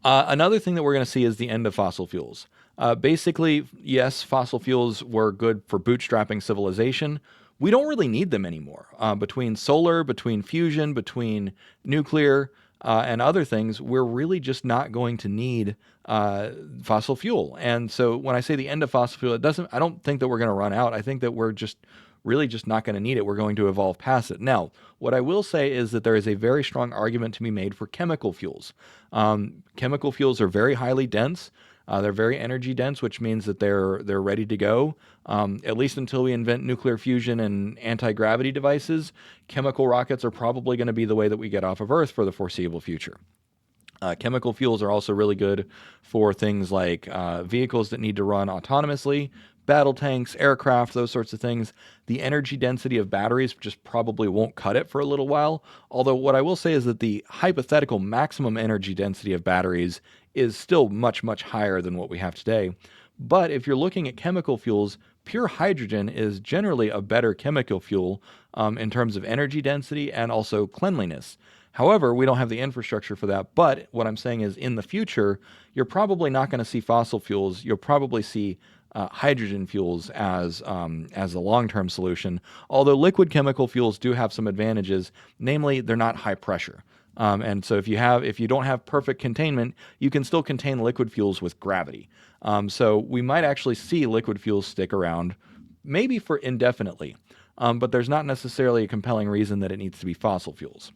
Another thing that we're going to see is the end of fossil fuels. Basically, yes, fossil fuels were good for bootstrapping civilization. We don't really need them anymore. Between solar, between fusion, between nuclear, and other things, we're really just not going to need fossil fuel. And so when I say the end of fossil fuel, I don't think that we're going to run out. I think that we're just really just not going to need it. We're going to evolve past it. Now, what I will say is that there is a very strong argument to be made for chemical fuels. Chemical fuels are very highly dense. They're very energy dense, which means that they're ready to go. At least until we invent nuclear fusion and anti-gravity devices, chemical rockets are probably going to be the way that we get off of Earth for the foreseeable future. Chemical fuels are also really good for things like vehicles that need to run autonomously, battle tanks, aircraft, those sorts of things. The energy density of batteries just probably won't cut it for a little while. Although, what I will say is that the hypothetical maximum energy density of batteries is still much, much higher than what we have today. But if you're looking at chemical fuels, pure hydrogen is generally a better chemical fuel in terms of energy density and also cleanliness. However, we don't have the infrastructure for that. But what I'm saying is in the future, you're probably not going to see fossil fuels. You'll probably see hydrogen fuels as a long-term solution. Although liquid chemical fuels do have some advantages, namely they're not high pressure. And so if you don't have perfect containment, you can still contain liquid fuels with gravity. So we might actually see liquid fuels stick around, maybe for indefinitely. But there's not necessarily a compelling reason that it needs to be fossil fuels.